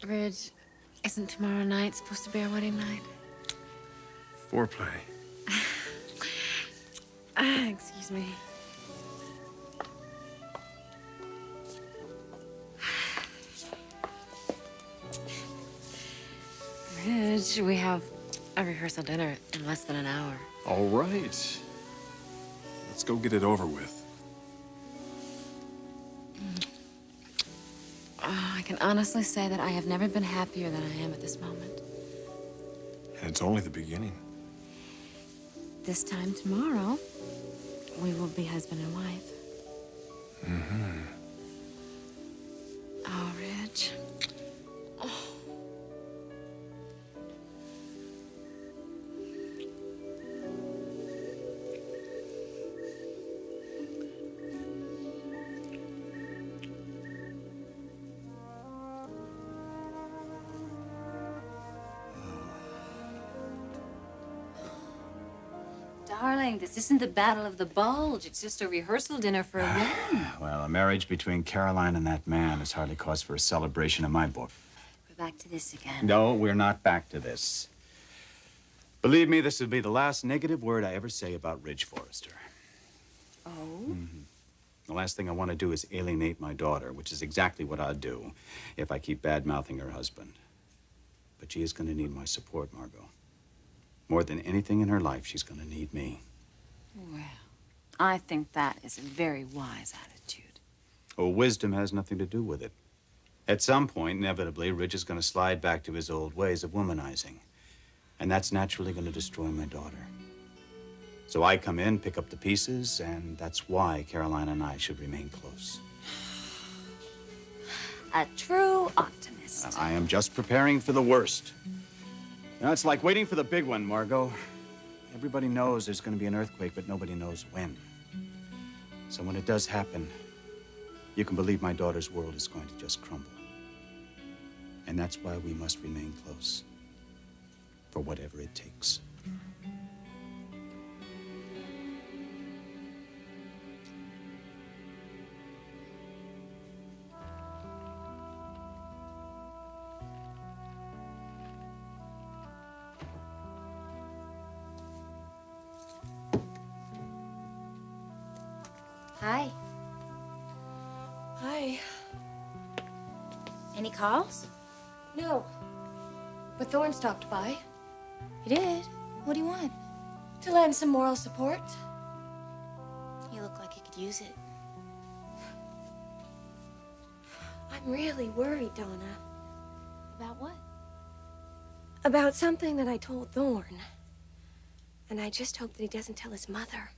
Ridge, isn't tomorrow night supposed to be our wedding night? Foreplay. Excuse me. Ridge, we have a rehearsal dinner in less than an hour. All right. Let's go get it over with. I can honestly say that I have never been happier than I am at this moment. And it's only the beginning. This time tomorrow, we will be husband and wife. Mm-hmm. Oh, Ridge. Oh. Darling, this isn't the Battle of the Bulge. It's just a rehearsal dinner for a wedding. Well, a marriage between Caroline and that man is hardly cause for a celebration in my book. We're back to this again. No, we're not back to this. Believe me, this will be the last negative word I ever say about Ridge Forrester. Oh? Mm-hmm. The last thing I want to do is alienate my daughter, which is exactly what I'd do if I keep bad-mouthing her husband. But she is going to need my support, Margot. More than anything in her life, she's going to need me. Well, I think that is a very wise attitude. Oh, wisdom has nothing to do with it. At some point, inevitably, Ridge is going to slide back to his old ways of womanizing. And that's naturally going to destroy my daughter. So I come in, pick up the pieces, and that's why Caroline and I should remain close. A true optimist. I am just preparing for the worst. Now, it's like waiting for the big one, Margot. Everybody knows there's going to be an earthquake, but nobody knows when. So when it does happen, you can believe my daughter's world is going to just crumble. And that's why we must remain close, for whatever it takes. Hi. Hi. Any calls? No. But Thorne stopped by. You did? What do you want? To lend some moral support. You look like you could use it. I'm really worried, Donna. About what? About something that I told Thorne. And I just hope that he doesn't tell his mother.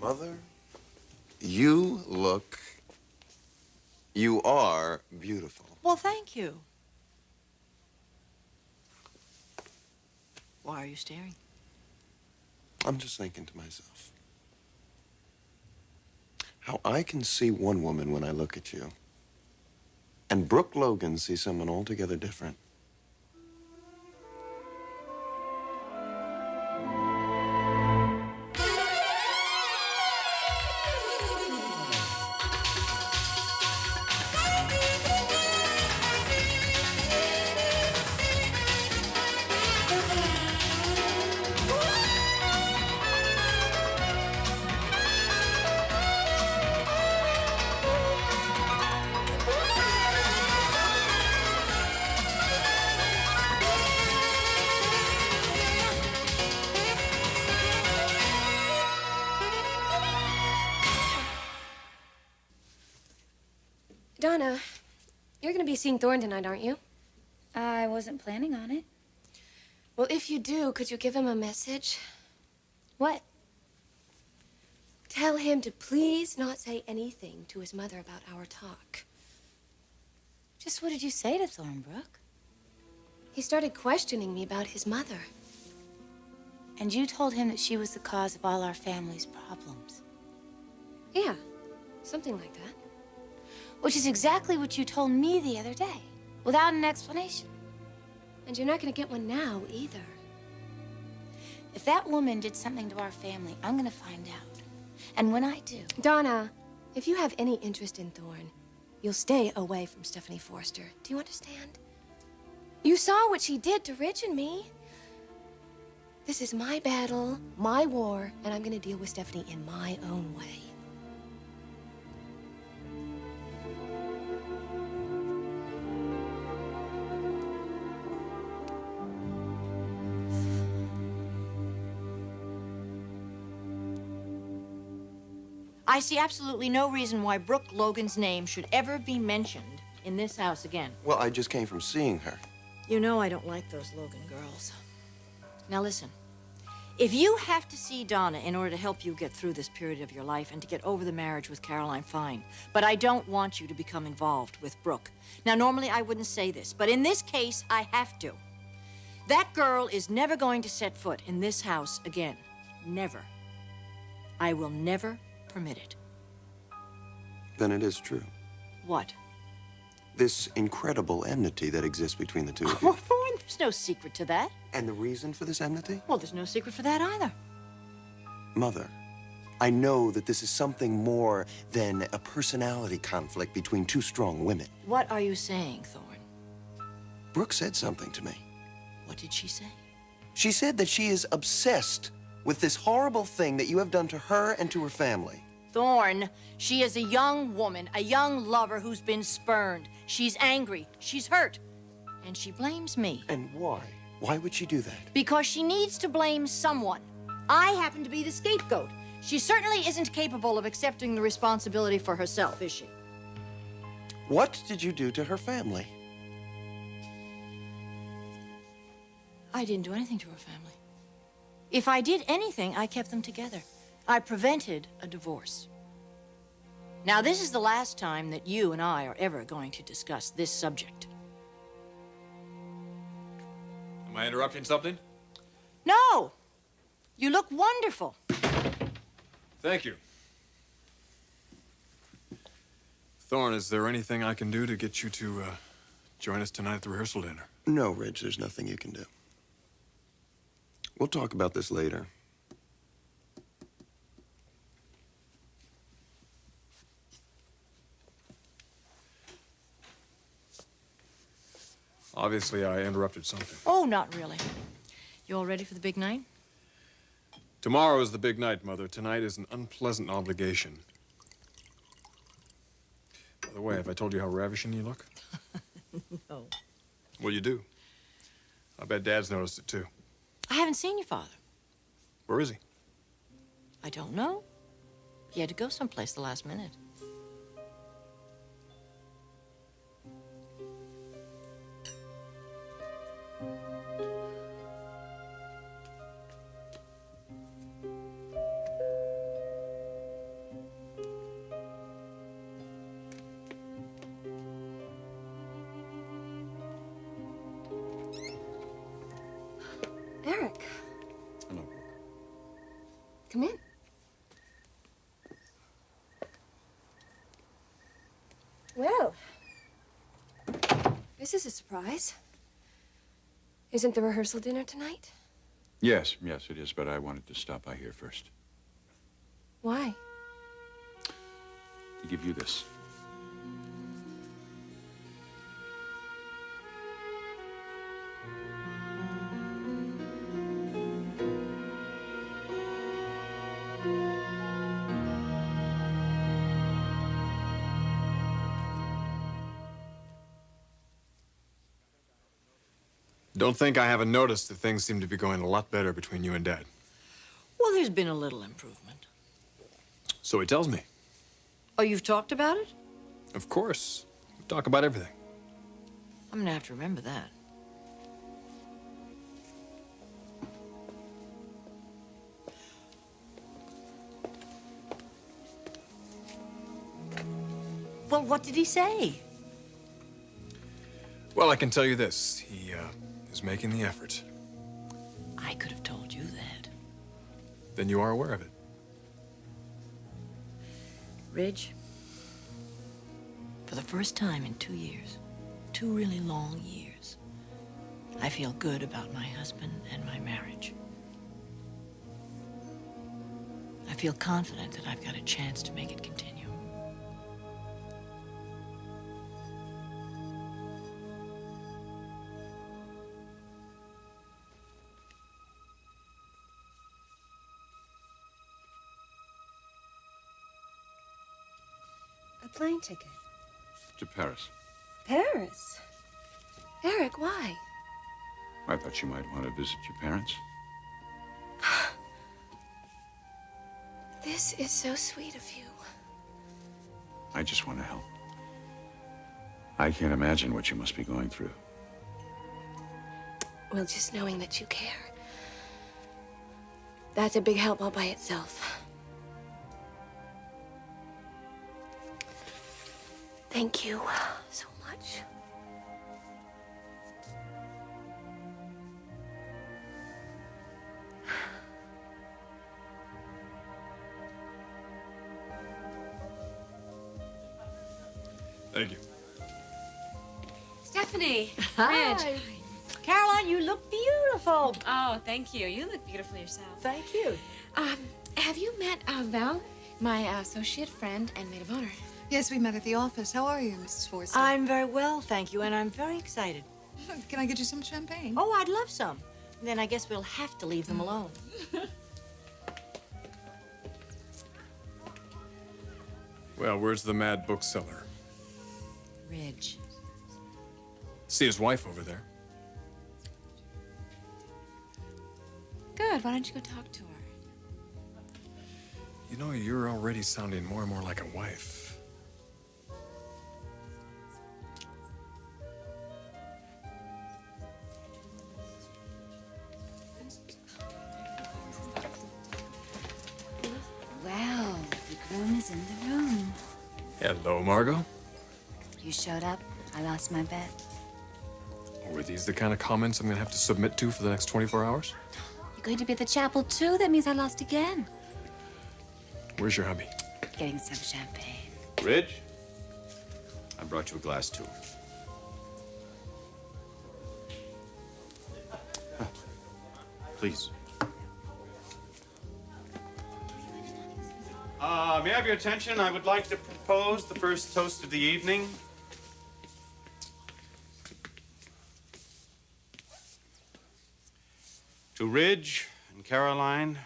Mother, you are beautiful. Well, thank you. Why are you staring? I'm just thinking to myself, how I can see one woman when I look at you, and Brooke Logan sees someone altogether different. Donna, you're gonna be seeing Thorne tonight, aren't you? I wasn't planning on it. Well, if you do, could you give him a message? What? Tell him to please not say anything to his mother about our talk. Just what did you say to Thorne, Brooke? He started questioning me about his mother. And you told him that she was the cause of all our family's problems. Yeah, something like that. Which is exactly what you told me the other day. Without an explanation. And you're not gonna get one now, either. If that woman did something to our family, I'm gonna find out. And when I do... Donna, if you have any interest in Thorne, you'll stay away from Stephanie Forster. Do you understand? You saw what she did to Rich and me. This is my battle, my war, and I'm gonna deal with Stephanie in my own way. I see absolutely no reason why Brooke Logan's name should ever be mentioned in this house again. Well, I just came from seeing her. You know I don't like those Logan girls. Now listen, if you have to see Donna in order to help you get through this period of your life and to get over the marriage with Caroline, fine. But I don't want you to become involved with Brooke. Now, normally I wouldn't say this, but in this case, I have to. That girl is never going to set foot in this house again. Never. I will never permit it. Then it is true. What? This incredible enmity that exists between the two of you. Oh, Thorne, there's no secret to that. And the reason for this enmity? Well, there's no secret for that either. Mother, I know that this is something more than a personality conflict between two strong women. What are you saying, Thorne? Brooke said something to me. What did she say? She said that she is obsessed with this horrible thing that you have done to her and to her family. Thorne, she is a young woman, a young lover who's been spurned. She's angry, she's hurt, and she blames me. And why? Why would she do that? Because she needs to blame someone. I happen to be the scapegoat. She certainly isn't capable of accepting the responsibility for herself, is she? What did you do to her family? I didn't do anything to her family. If I did anything, I kept them together. I prevented a divorce. Now, this is the last time that you and I are ever going to discuss this subject. Am I interrupting something? No! You look wonderful. Thank you. Thorne, is there anything I can do to get you to join us tonight at the rehearsal dinner? No, Ridge, there's nothing you can do. We'll talk about this later. Obviously, I interrupted something. Oh, not really. You all ready for the big night? Tomorrow is the big night, Mother. Tonight is an unpleasant obligation. By the way, have I told you how ravishing you look? No. Well, you do. I bet Dad's noticed it, too. I haven't seen your father. Where is he? I don't know. He had to go someplace the last minute. Eric, Hello. come in. Well, this is a surprise. Isn't the rehearsal dinner tonight? Yes, it is, but I wanted to stop by here first Why? to give you this. Don't think I haven't noticed that things seem to be going a lot better between you and Dad. Well, there's been a little improvement. So he tells me. Oh, you've talked about it? Of course. We talk about everything. I'm gonna have to remember that. Well, what did he say? Well, I can tell you this. He is making the effort. I could have told you that. Then you are aware of it. Ridge, for the first time in 2 years, 2 really long years. I feel good about my husband and my marriage. I feel confident that I've got a chance to make it continue. A plane ticket. To Paris. Paris? Eric, why? I thought you might want to visit your parents. This is so sweet of you. I just want to help. I can't imagine what you must be going through. Well, just knowing that you care, that's a big help all by itself. Thank you so much. Thank you. Stephanie. Hi. Ridge. Caroline, you look beautiful. Oh, thank you. You look beautiful yourself. Thank you. Have you met Val, my associate friend and maid of honor? Yes, we met at the office. How are you, Mrs. Forster? I'm very well, thank you, and I'm very excited. Can I get you some champagne? Oh, I'd love some. Then I guess we'll have to leave them alone. Well, where's the mad bookseller? Ridge. See his wife over there. Good. Why don't you go talk to her? You know, you're already sounding more and more like a wife. Well, the groom is in the room. Hello, Margot. You showed up. I lost my bet. Were these the kind of comments I'm gonna have to submit to for the next 24 hours? You're going to be at the chapel, too? That means I lost again. Where's your hubby? Getting some champagne. Ridge, I brought you a glass, too. Please. May I have your attention? I would like to propose the first toast of the evening. To Ridge and Caroline,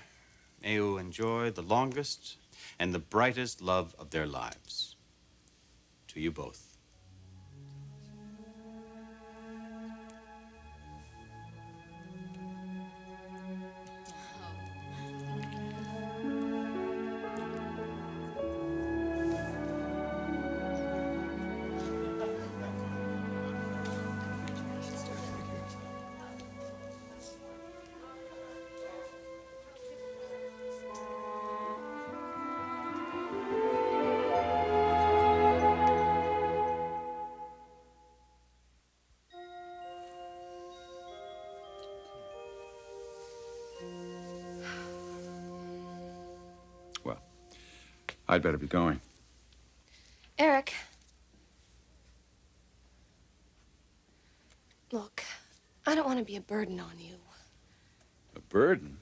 may you enjoy the longest and the brightest love of their lives. To you both. Well, I'd better be going. Eric. Look, I don't want to be a burden on you. A burden?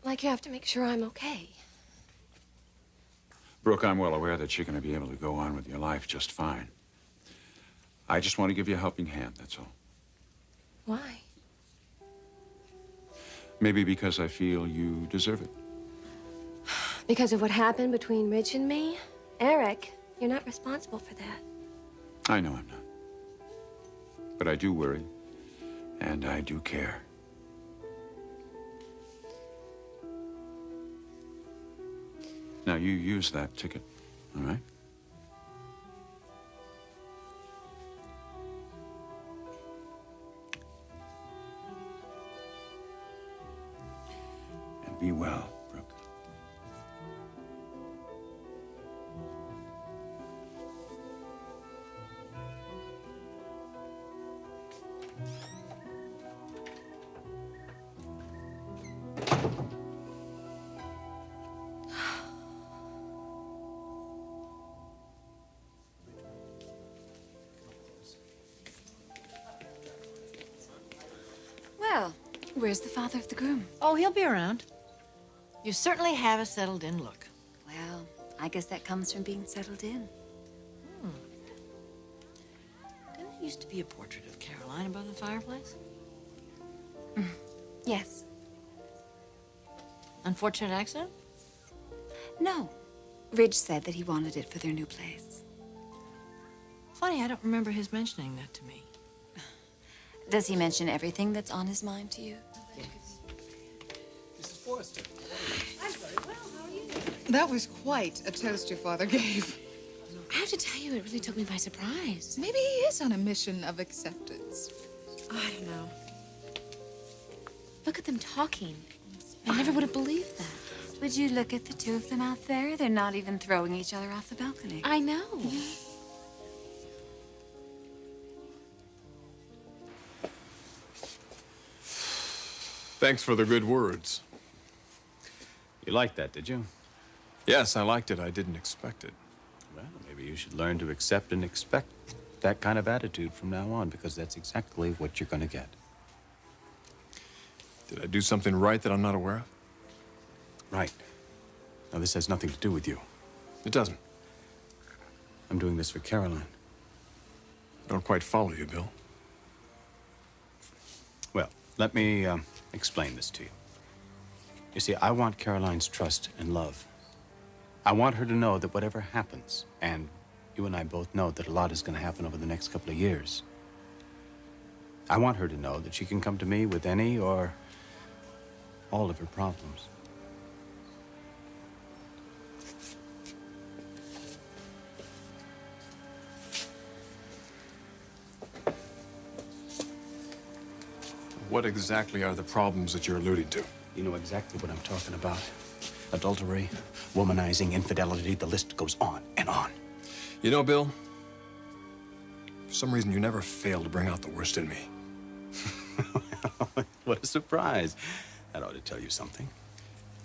Like you have to make sure I'm okay. Brooke, I'm well aware that you're going to be able to go on with your life just fine. I just want to give you a helping hand, that's all. Why? Maybe because I feel you deserve it. Because of what happened between Rich and me? Eric, you're not responsible for that. I know I'm not. But I do worry, and I do care. Now, you use that ticket, all right? And be well, Brooke. Where's the father of the groom? Oh, he'll be around. You certainly have a settled-in look. Well, I guess that comes from being settled in. Didn't there used to be a portrait of Caroline above the fireplace? Yes. Unfortunate accident? No. Ridge said that he wanted it for their new place. Funny, I don't remember his mentioning that to me. Does he mention everything that's on his mind to you? Yes. Mrs. Forrester. That was quite a toast your father gave. I have to tell you, it really took me by surprise. Maybe he is on a mission of acceptance. I don't know. Look at them talking. I never would have believed that. Would you look at the two of them out there? They're not even throwing each other off the balcony. I know. Thanks for the good words. You liked that, did you? Yes, I liked it. I didn't expect it. Well, maybe you should learn to accept and expect that kind of attitude from now on, because that's exactly what you're going to get. Did I do something right that I'm not aware of? Right. Now, this has nothing to do with you. It doesn't. I'm doing this for Caroline. I don't quite follow you, Bill. Well, let me explain this to you. You see, I want Caroline's trust and love. I want her to know that whatever happens, and you and I both know that a lot is going to happen over the next couple of years. I want her to know that she can come to me with any or all of her problems. What exactly are the problems that you're alluding to? You know exactly what I'm talking about. Adultery, womanizing, infidelity, the list goes on and on. You know, Bill, for some reason you never fail to bring out the worst in me. What a surprise. That ought to tell you something.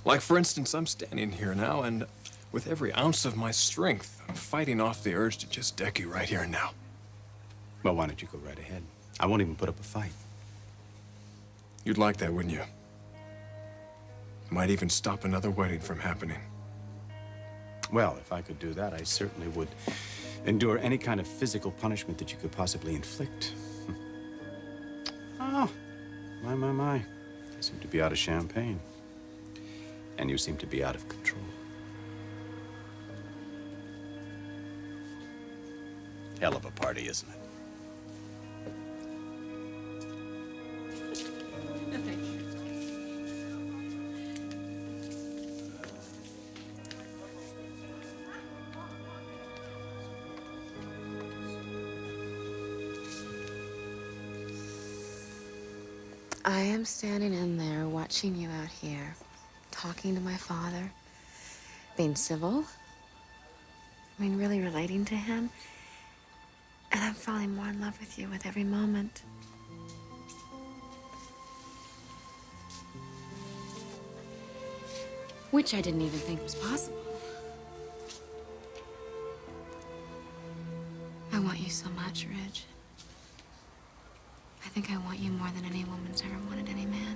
Like, for instance, I'm standing here now, and with every ounce of my strength, I'm fighting off the urge to just deck you right here and now. Well, why don't you go right ahead? I won't even put up a fight. You'd like that, wouldn't you? Might even stop another wedding from happening. Well, if I could do that, I certainly would endure any kind of physical punishment that you could possibly inflict. Oh, my. You seem to be out of champagne. And you seem to be out of control. Hell of a party, isn't it? I am standing in there watching you out here, talking to my father, being civil. I mean, really relating to him. And I'm falling more in love with you with every moment. Which I didn't even think was possible. I want you so much, Ridge. I think I want you more than any woman's ever wanted any man.